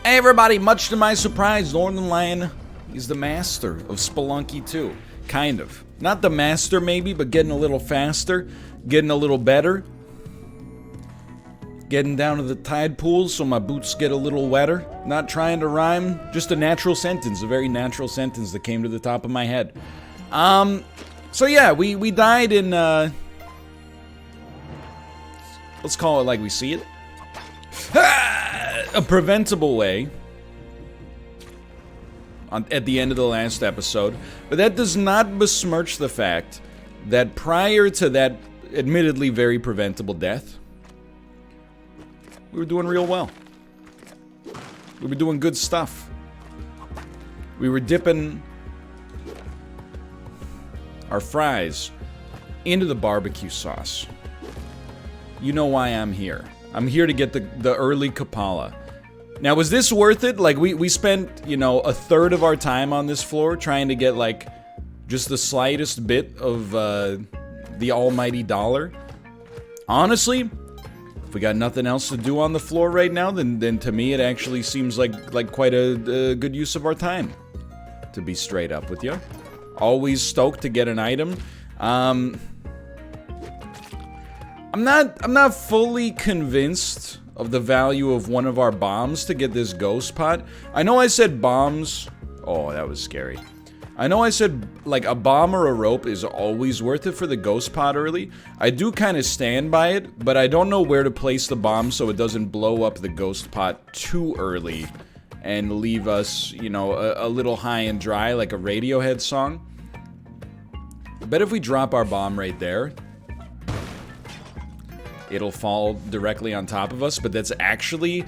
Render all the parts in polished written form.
Hey everybody, much to my surprise, Northern Lion is the master of Spelunky 2. Kind of. Not the master maybe, but getting a little faster, getting a little better. Getting down to the tide pools so my boots get a little wetter. Not trying to rhyme, just a natural sentence, a very natural sentence that came to the top of my head. So yeah, we died in, let's call it like we see it. A preventable way at the end of the last episode, but that does not besmirch the fact that prior to that admittedly very preventable death, we were doing real well. We were doing good stuff. We were dipping our fries into the barbecue sauce. You know why I'm here. I'm here to get the early Kapala. Now, was this worth it? Like, we spent, you know, a third of our time on this floor trying to get, like, just the slightest bit of, the almighty dollar. Honestly, if we got nothing else to do on the floor right now, then to me it actually seems like quite a good use of our time. To be straight up with you. Always stoked to get an item. I'm not fully convinced of the value of one of our bombs to get this ghost pot. I know I said bombs. Oh, that was scary. I know I said, like, a bomb or a rope is always worth it for the ghost pot early. I do kind of stand by it, but I don't know where to place the bomb so it doesn't blow up the ghost pot too early and leave us, you know, a little high and dry like a Radiohead song. I bet if we drop our bomb right there, it'll fall directly on top of us, but that's actually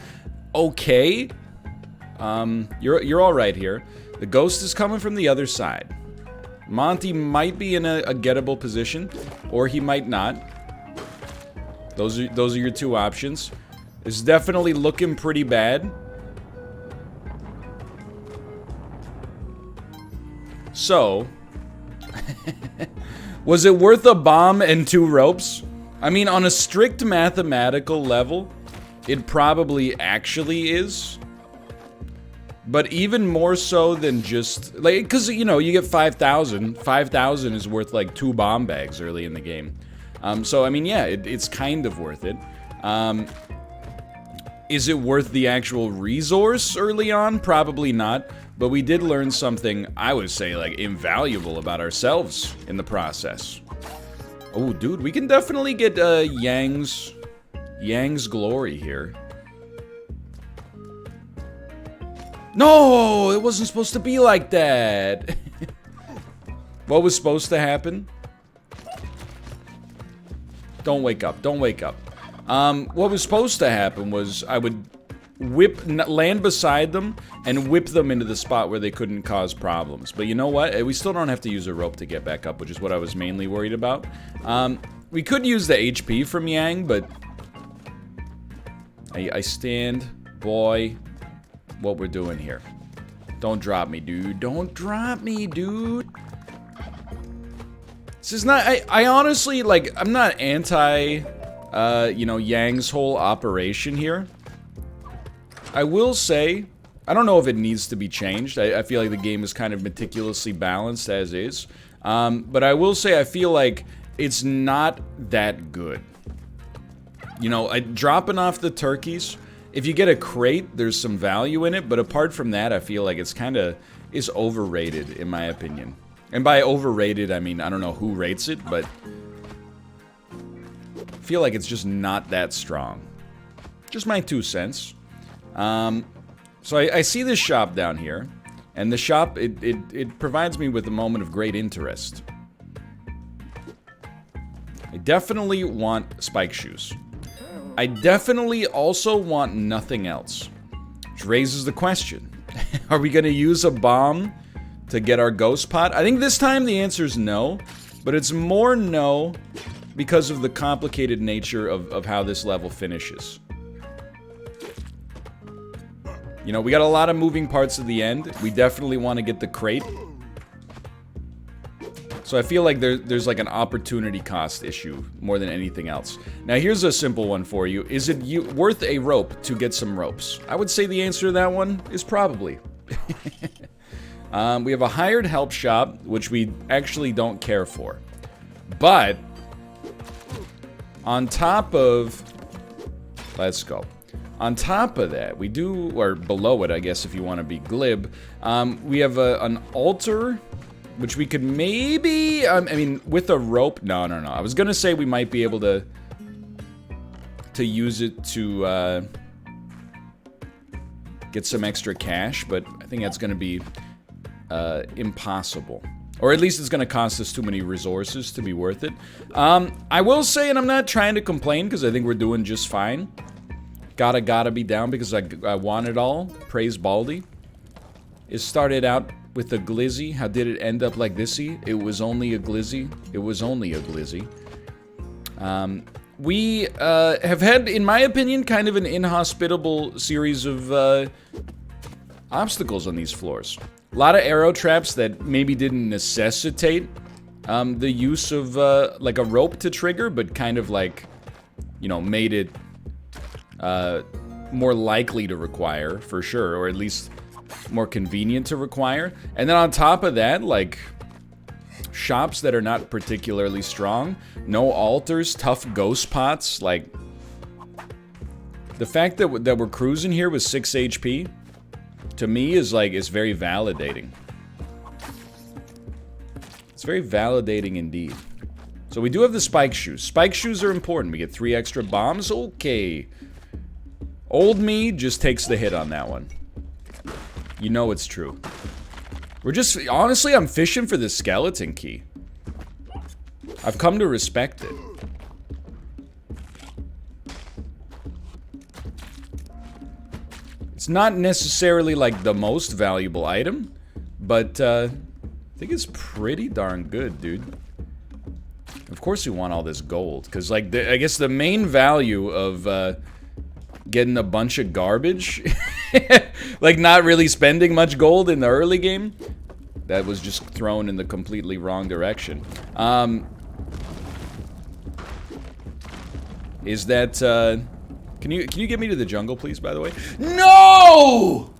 okay. You're all right here. The ghost is coming from the other side. Monty might be in a gettable position, or he might not. Those are your two options. It's definitely looking pretty bad. So, was it worth a bomb and 2 ropes? I mean, on a strict mathematical level, it probably actually is. But even more so than just, like, because, you know, you get 5,000. 5,000 is worth, like, 2 bomb bags early in the game. So, I mean, yeah, it's kind of worth it. Is it worth the actual resource early on? Probably not. But we did learn something, I would say, like, invaluable about ourselves in the process. Oh, dude, we can definitely get Yang's glory here. No, it wasn't supposed to be like that. What was supposed to happen? Don't wake up. Don't wake up. What was supposed to happen was I would land beside them and whip them into the spot where they couldn't cause problems. But you know what? We still don't have to use a rope to get back up, which is what I was mainly worried about. We could use the HP from Yang, but I stand, boy, what we're doing here. Don't drop me, dude. Don't drop me, dude. This is not, I honestly, like, I'm not anti, you know, Yang's whole operation here. I will say, I don't know if it needs to be changed. I feel like the game is kind of meticulously balanced as is. But I will say I feel like it's not that good. You know, dropping off the turkeys, if you get a crate, there's some value in it. But apart from that, I feel like it's kind of is overrated, in my opinion. And by overrated, I mean, I don't know who rates it, but I feel like it's just not that strong. Just my 2 cents. So I see this shop down here, and the shop, it provides me with a moment of great interest. I definitely want spike shoes. I definitely also want nothing else. Which raises the question, are we going to use a bomb to get our ghost pot? I think this time the answer is no, but it's more no because of the complicated nature of how this level finishes. You know, we got a lot of moving parts at the end. We definitely want to get the crate. So I feel like there's like an opportunity cost issue more than anything else. Now here's a simple one for you. Is it worth a rope to get some ropes? I would say the answer to that one is probably. We have a hired help shop, which we actually don't care for. But on top of... Let's go. On top of that, we do... Or below it, I guess, if you want to be glib. We have an altar... Which we could maybe, I mean, with a rope, no. I was gonna say we might be able to use it to get some extra cash, but I think that's gonna be impossible. Or at least it's gonna cost us too many resources to be worth it. I will say, and I'm not trying to complain because I think we're doing just fine. Gotta be down because I want it all. Praise Baldy. It started out with a glizzy. How did it end up like thisy? It was only a glizzy. It was only a glizzy. We have had, in my opinion, kind of an inhospitable series of obstacles on these floors. A lot of arrow traps that maybe didn't necessitate the use of like a rope to trigger, but kind of like, you know, made it more likely to require, for sure, or at least more convenient to require. And then on top of that, like, shops that are not particularly strong, no altars, tough ghost pots, like, the fact that we're cruising here with 6 HP, to me is like, it's very validating. It's very validating indeed. So we do have the spike shoes. Spike shoes are important. We get 3 extra bombs. Okay. Old me just takes the hit on that one. You know it's true. We're just... Honestly, I'm fishing for the skeleton key. I've come to respect it. It's not necessarily, like, the most valuable item, but, I think it's pretty darn good, dude. Of course we want all this gold, because, like, I guess the main value of, getting a bunch of garbage... like, not really spending much gold in the early game. That was just thrown in the completely wrong direction. Is that, Can you get me to the jungle, please, by the way? No!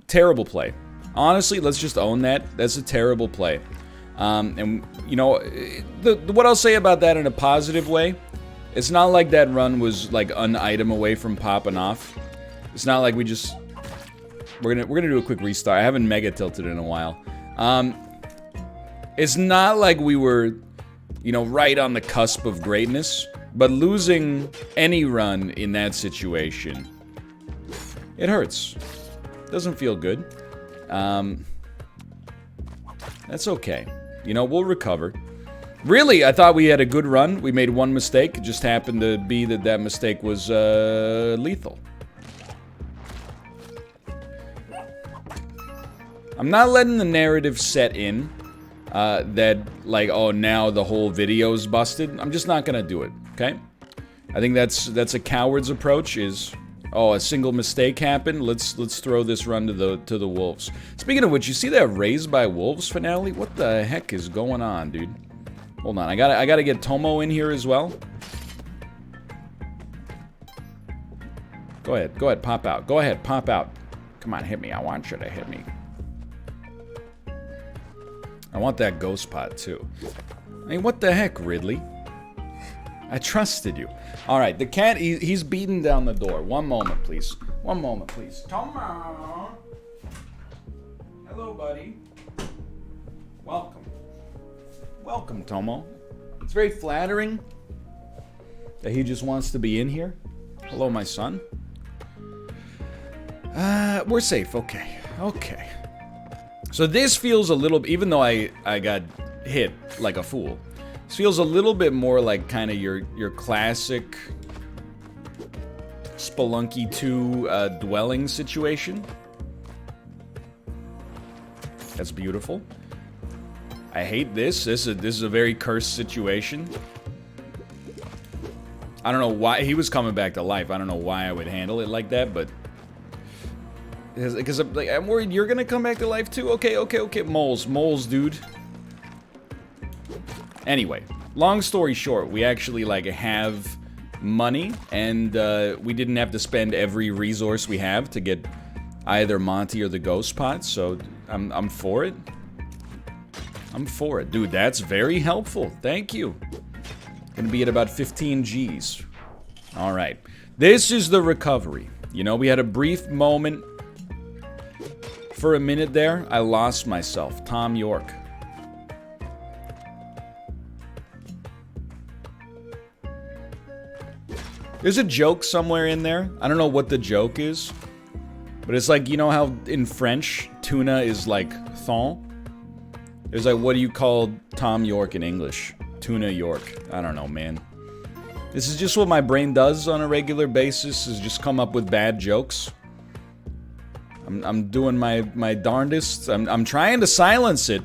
Terrible play. Honestly, let's just own that. That's a terrible play. And, you know, what I'll say about that in a positive way, it's not like that run was, like, an item away from popping off. It's not like we just... We're gonna do a quick restart. I haven't mega tilted in a while. It's not like we were, you know, right on the cusp of greatness, but losing any run in that situation, it hurts. Doesn't feel good. That's okay. You know, we'll recover. Really, I thought we had a good run. We made one mistake. It just happened to be that that mistake was lethal. I'm not letting the narrative set in that, like, oh, now the whole video's busted. I'm just not gonna do it, okay? I think that's a coward's approach, is, oh, a single mistake happened, let's throw this run to the wolves. Speaking of which, you see that Raised by Wolves finale? What the heck is going on, dude? Hold on, I gotta get Tomo in here as well. Go ahead, pop out. Go ahead, pop out. Come on, hit me. I want you to hit me. I want that ghost pot, too. I mean, what the heck, Ridley? I trusted you. Alright, the cat, he's beating down the door. One moment, please. One moment, please. Tomo! Hello, buddy. Welcome. Welcome, Tomo. It's very flattering that he just wants to be in here. Hello, my son. We're safe. Okay. Okay. So this feels a little... Even though I got hit like a fool. This feels a little bit more like kind of your classic Spelunky 2 dwelling situation. That's beautiful. I hate this. This is a very cursed situation. I don't know why... He was coming back to life. I don't know why I would handle it like that, but... Because I'm worried you're gonna come back to life too. Okay. Moles, dude. Anyway, long story short, we actually like have money, and we didn't have to spend every resource we have to get either Monty or the ghost pot. So I'm for it. I'm for it, dude. That's very helpful. Thank you. Gonna be at about 15 G's. All right, this is the recovery. You know, we had a brief moment. For a minute there, I lost myself. Tom York. There's a joke somewhere in there. I don't know what the joke is. But it's like, you know how in French, tuna is like thon? There's like, what do you call Tom York in English? Tuna York. I don't know, man. This is just what my brain does on a regular basis, is just come up with bad jokes. I'm doing my darndest. I'm trying to silence it.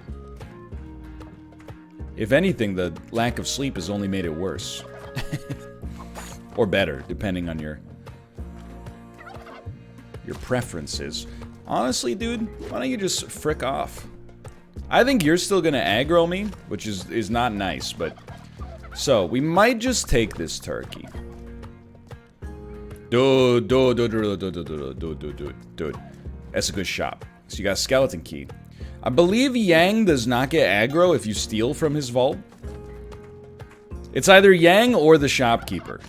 If anything, the lack of sleep has only made it worse. Or better, depending on your preferences. Honestly, dude, why don't you just frick off? I think you're still gonna aggro me, which is not nice, but... So, we might just take this turkey. Dude. That's a good shot. So you got a skeleton key. I believe Yang does not get aggro if you steal from his vault. It's either Yang or the shopkeeper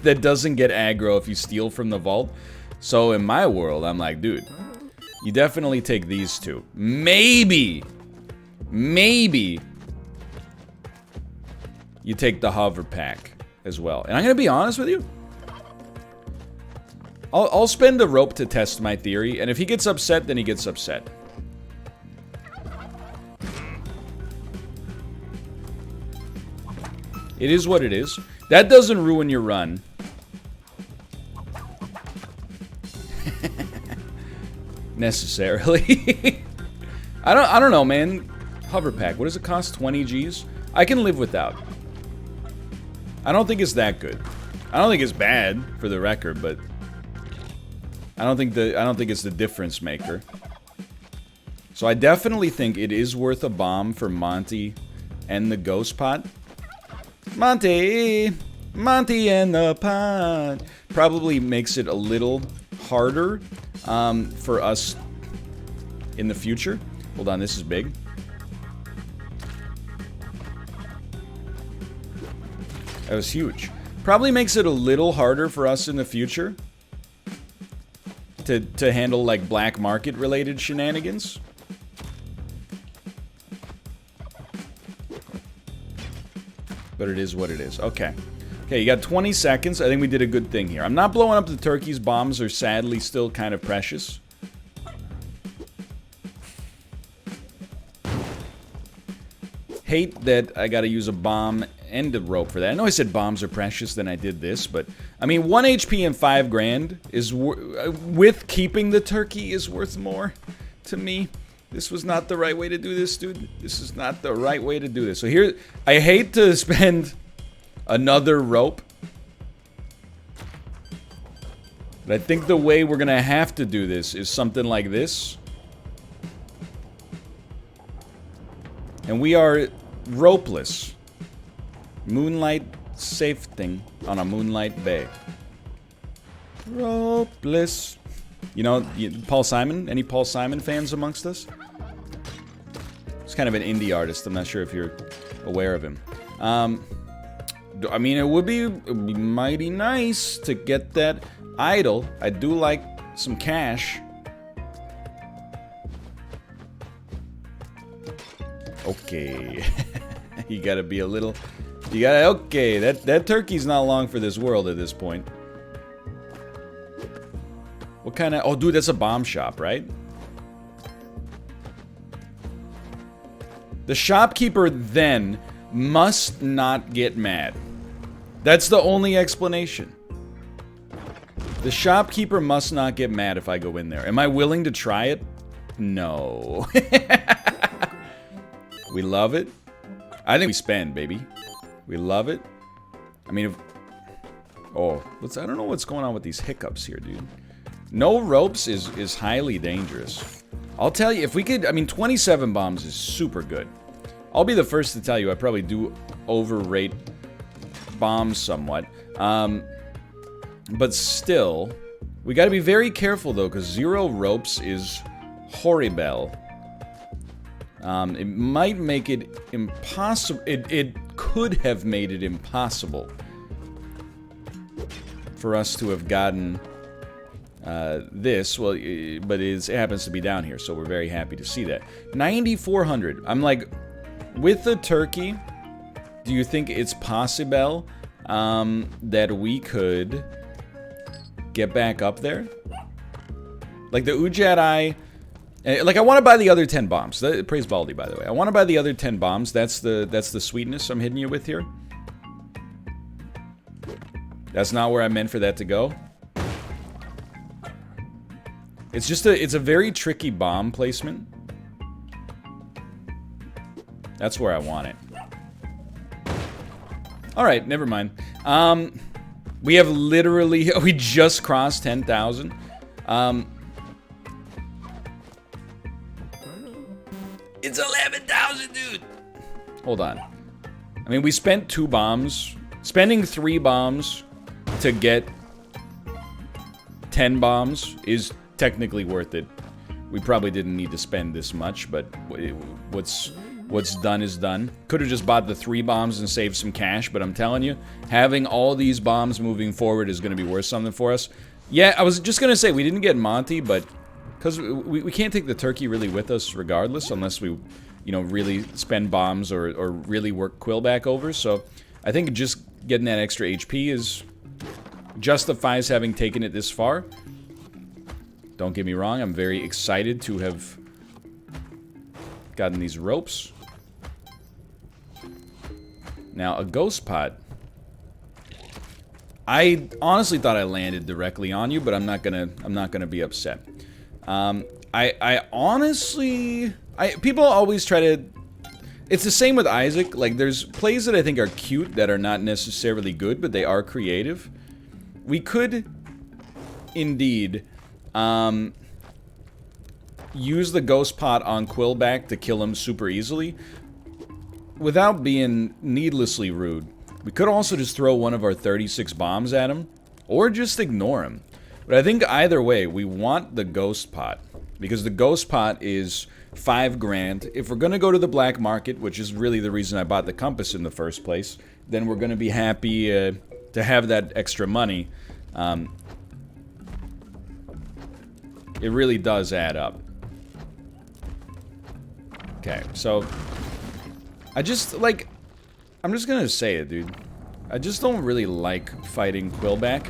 that doesn't get aggro if you steal from the vault. So in my world, I'm like, dude, you definitely take these two. Maybe you take the hover pack as well. And I'm gonna be honest with you. I'll spend a rope to test my theory, and if he gets upset, then he gets upset. It is what it is. That doesn't ruin your run. Necessarily. I don't know, man. Hover pack. What does it cost? 20 G's? I can live without. I don't think it's that good. I don't think it's bad, for the record, but I don't think it's the difference maker. So I definitely think it is worth a bomb for Monty and the ghost pot. Monty and the pot probably makes it a little harder for us in the future. Hold on, this is big. That was huge. Probably makes it a little harder for us in the future to handle like black market related shenanigans. But it is what it is. Okay. Okay, you got 20 seconds. I think we did a good thing here. I'm not blowing up the turkeys. Bombs are sadly still kind of precious. Hate that I gotta use a bomb and a rope for that. I know I said bombs are precious, then I did this, but I mean, 1 HP and 5 grand is with keeping the turkey is worth more to me. This was not the right way to do this, dude. This is not the right way to do this. So here, I hate to spend another rope, but I think the way we're gonna have to do this is something like this. And we are ropeless. Moonlight safing on a moonlight bay. Ropeless. You know, Paul Simon? Any Paul Simon fans amongst us? He's kind of an indie artist. I'm not sure if you're aware of him. I mean, it would be mighty nice to get that idol. I do like some cash. Okay. You gotta be a little... You gotta... Okay, that turkey's not long for this world at this point. What kind of... Oh, dude, that's a bomb shop, right? The shopkeeper then must not get mad. That's the only explanation. The shopkeeper must not get mad if I go in there. Am I willing to try it? No. We love it. I think we spend, baby. We love it. I mean, if... Oh, I don't know what's going on with these hiccups here, dude. No ropes is highly dangerous. I'll tell you, if we could, I mean, 27 bombs is super good. I'll be the first to tell you, I probably do overrate bombs somewhat. But still, we gotta be very careful though, because 0 ropes is horrible. It might make it impossible. It could have made it impossible for us to have gotten this. Well, but it happens to be down here, so we're very happy to see that. 9,400. I'm like, with the turkey, do you think it's possible that we could get back up there? Like the Ujat-I... Like, I want to buy the other 10 bombs. Praise Baldi, by the way. I want to buy the other 10 bombs. That's the sweetness I'm hitting you with here. That's not where I meant for that to go. It's just it's a very tricky bomb placement. That's where I want it. Alright, never mind. We have literally... We just crossed 10,000. It's 11,000, dude! Hold on. I mean, we spent 2 bombs. Spending 3 bombs to get 10 bombs is technically worth it. We probably didn't need to spend this much, but what's done is done. Could have just bought the 3 bombs and saved some cash, but I'm telling you, having all these bombs moving forward is going to be worth something for us. Yeah, I was just going to say, we didn't get Monty, but... Because we can't take the turkey really with us regardless, unless we, you know, really spend bombs or really work Quillback over. So I think just getting that extra HP justifies having taken it this far. Don't get me wrong, I'm very excited to have gotten these ropes. Now, a ghost pot. I honestly thought I landed directly on you, but I'm not gonna be upset. I honestly... people always try to... It's the same with Isaac. Like, there's plays that I think are cute that are not necessarily good, but they are creative. We could, indeed, use the ghost pot on Quillback to kill him super easily, without being needlessly rude. We could also just throw one of our 36 bombs at him, or just ignore him. But I think either way, we want the ghost pot, because the ghost pot is 5 grand. If we're gonna go to the black market, which is really the reason I bought the compass in the first place, then we're gonna be happy to have that extra money. It really does add up. Okay, so I'm just gonna say it, dude. I just don't really like fighting Quillback.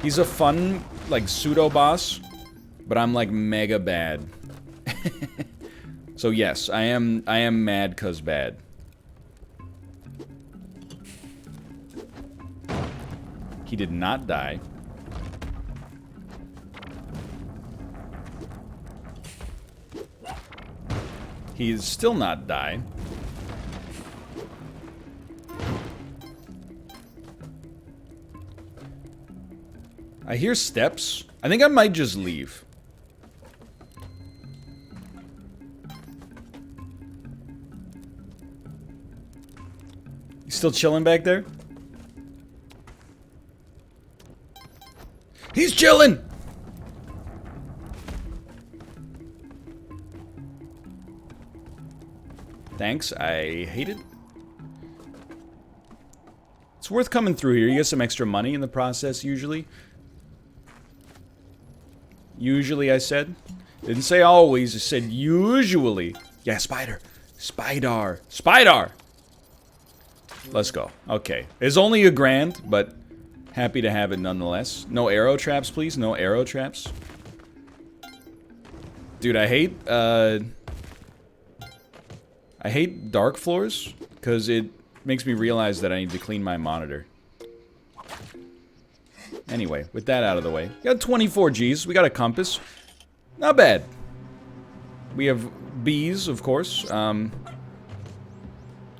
He's a fun, like, pseudo-boss, but I'm, like, mega bad. So, yes, I am mad 'cause bad. He did not die. He is still not die. I hear steps. I think I might just leave. You still chilling back there? He's chilling! Thanks, I hate it. It's worth coming through here. You get some extra money in the process, usually. Usually, I said. Didn't say always, I said usually. Yeah, spider. Spider. Spider! Let's go. Okay. It's only $1 grand, but happy to have it nonetheless. No arrow traps, please. No arrow traps. Dude, I hate dark floors, because it makes me realize that I need to clean my monitor. Anyway, with that out of the way. Got 24 Gs. We got a compass. Not bad. We have bees, of course. Could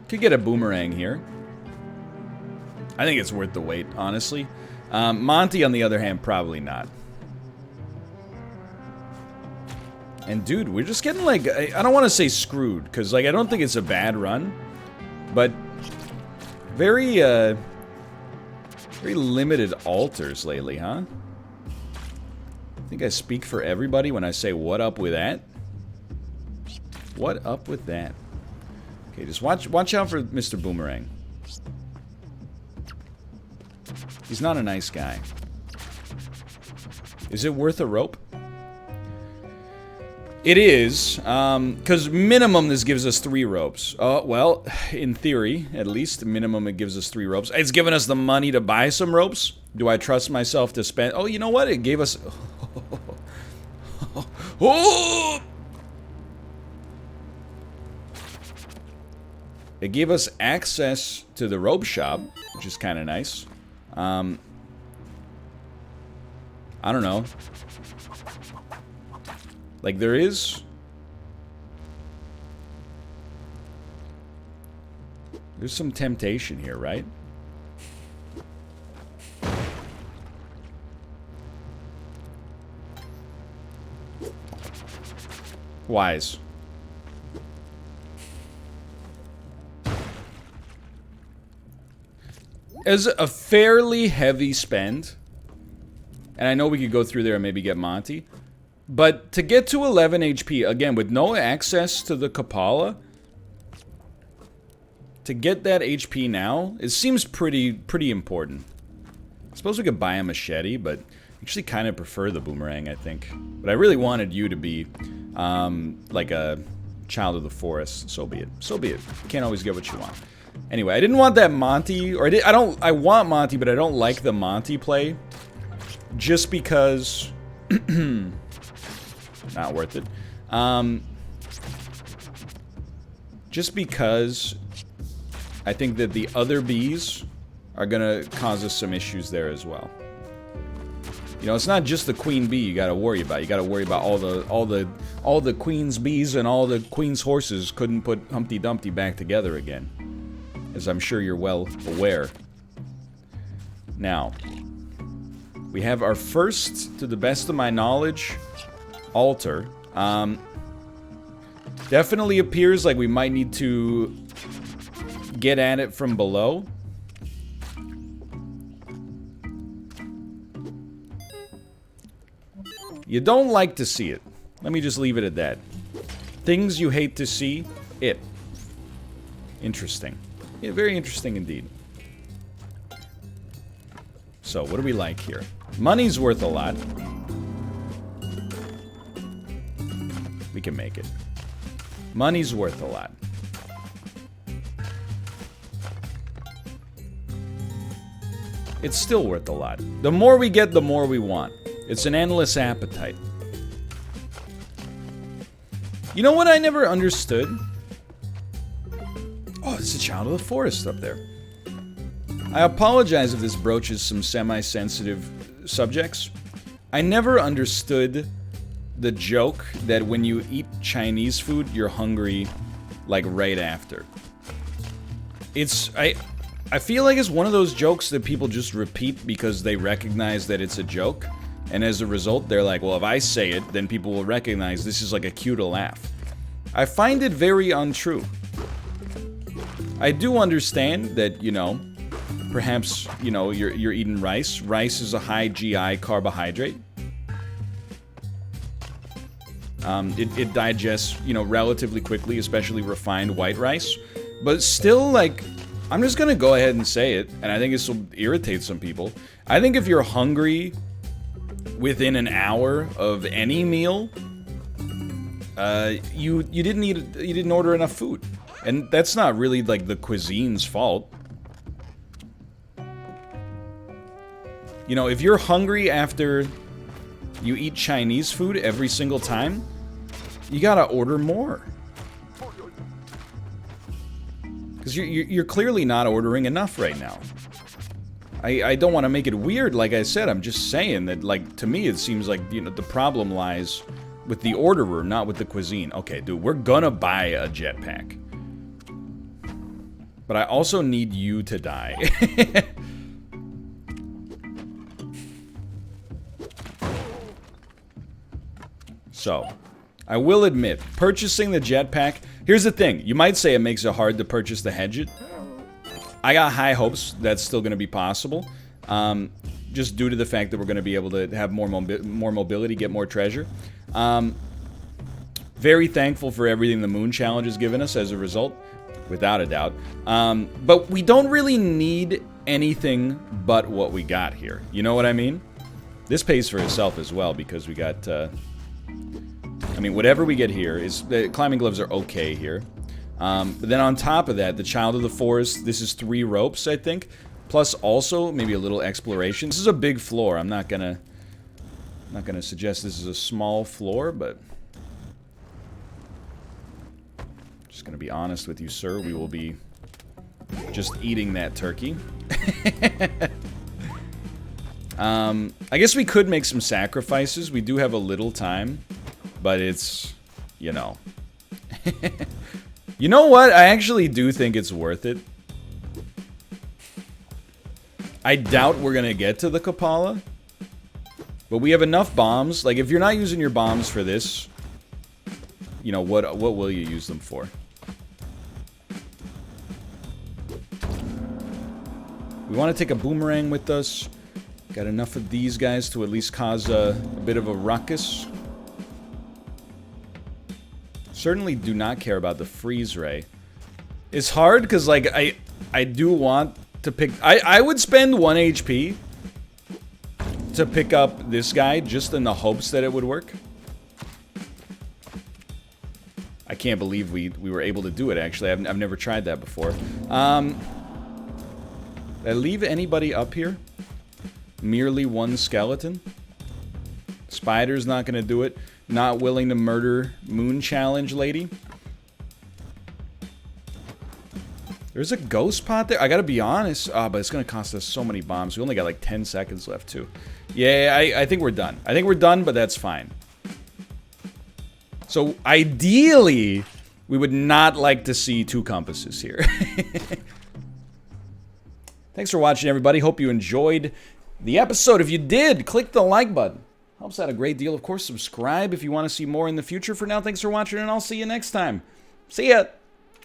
get a boomerang here. I think it's worth the wait, honestly. Monty, on the other hand, probably not. And dude, we're just getting like, I don't want to say screwed, because like I don't think it's a bad run, but very limited altars lately, huh? I think I speak for everybody when I say what up with that. What up with that? Okay, just watch out for Mr. Boomerang. He's not a nice guy. Is it worth a rope? It is, because minimum this gives us 3 ropes. Well, in theory, at least, minimum it gives us 3 ropes. It's given us the money to buy some ropes. Do I trust myself to spend... Oh, you know what? It gave us... Oh! It gave us access to the rope shop, which is kind of nice. I don't know. Like, there's some temptation here, right? Wise. As a fairly heavy spend, and I know we could go through there and maybe get Monty, but to get to 11 HP, again, with no access to the Kapala, to get that HP now, it seems pretty important. I suppose we could buy a machete, but I actually kind of prefer the boomerang, I think. But I really wanted you to be, like a child of the forest. So be it. So be it. You can't always get what you want. Anyway, I didn't want that Monty, or I want Monty, but I don't like the Monty play. Just because... Not worth it. Just because I think that the other bees are gonna cause us some issues there as well. You know, it's not just the queen bee you gotta worry about. You gotta worry about all the queen's bees and all the queen's horses couldn't put Humpty Dumpty back together again, as I'm sure you're well aware. Now, we have our first, to the best of my knowledge, altar. Definitely appears like we might need to get at it from below. You don't like to see it. Let me just leave it at that. Things you hate to see, it. Interesting. Yeah, very interesting indeed. So, what do we like here? Money's worth a lot. We can make it. Money's worth a lot. It's still worth a lot. The more we get, the more we want. It's an endless appetite. You know what I never understood? Oh, it's a child of the forest up there. I apologize if this broaches some semi-sensitive subjects. I never understood the joke that when you eat Chinese food, you're hungry, like, right after. I feel like it's one of those jokes that people just repeat because they recognize that it's a joke. And as a result, they're like, well, if I say it, then people will recognize this is like a cue to laugh. I find it very untrue. I do understand that, you know, perhaps, you know, you're eating rice. Rice is a high GI carbohydrate. It digests, you know, relatively quickly, especially refined white rice. But still, like, I'm just gonna go ahead and say it, and I think this will irritate some people. I think if you're hungry within an hour of any meal, you didn't order enough food. And that's not really, like, the cuisine's fault. You know, if you're hungry after you eat Chinese food every single time, you gotta order more. Because you're clearly not ordering enough right now. I don't want to make it weird, like I said, I'm just saying that, like, to me it seems like, you know, the problem lies with the orderer, not with the cuisine. Okay, dude, we're gonna buy a jetpack. But I also need you to die. So, I will admit, purchasing the jetpack... Here's the thing. You might say it makes it hard to purchase the Hedget. I got high hopes that's still going to be possible. Just due to the fact that we're going to be able to have more mobility, get more treasure. Very thankful for everything the Moon Challenge has given us as a result. Without a doubt. But we don't really need anything but what we got here. You know what I mean? This pays for itself as well because we got... I mean, whatever we get here is... The climbing gloves are okay here. But then on top of that, the Child of the Forest, this is 3 ropes, I think. Plus also, maybe a little exploration. This is a big floor. I'm not gonna suggest this is a small floor, but... Just gonna be honest with you, sir. We will be just eating that turkey. I guess we could make some sacrifices. We do have a little time. But it's, you know. You know what? I actually do think it's worth it. I doubt we're gonna get to the Kapala. But we have enough bombs. Like, if you're not using your bombs for this, you know, what will you use them for? We want to take a boomerang with us. Got enough of these guys to at least cause a bit of a ruckus. Certainly do not care about the freeze ray. It's hard because, like, I do want to pick... I would spend 1 HP to pick up this guy just in the hopes that it would work. I can't believe we were able to do it, actually. I've never tried that before. Did I leave anybody up here? Merely 1 skeleton? Spider's not gonna do it. Not willing to murder Moon Challenge lady. There's a ghost pot there. I gotta be honest. But it's gonna cost us so many bombs. We only got like 10 seconds left too. Yeah, I think we're done. I think we're done, but that's fine. So ideally, we would not like to see 2 compasses here. Thanks for watching, everybody. Hope you enjoyed the episode. If you did, click the like button. Helps out a great deal. Of course, subscribe if you want to see more in the future. For now, thanks for watching, and I'll see you next time. See ya!